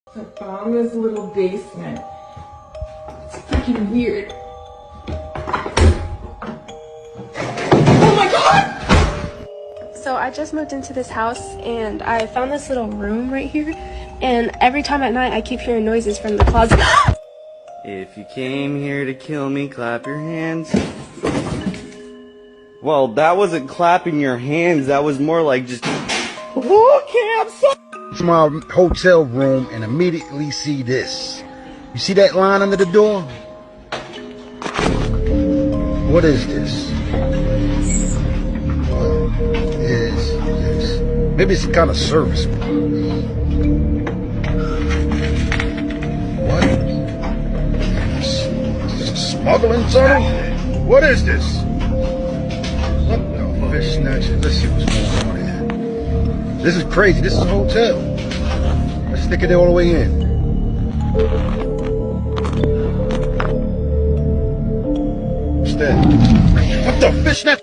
I found this little basement. It's freaking weird. Oh my god! So I just moved into this house and I found this little room right here, and every time at night I keep hearing noises from the closet. If you came here to kill me, clap your hands. Well, that wasn't clapping your hands, that was more like just, okay, I'm sorry. To my hotel room and immediately see this. You see that line under the door? What is this? What is this? Maybe it's some kind of service. What? Is this a smuggling tunnel? What is this? What the fish snatchers? Let's see what's going on here. This is crazy. This is a hotel. Let's stick it all the way in. What's that? What the fish snatch?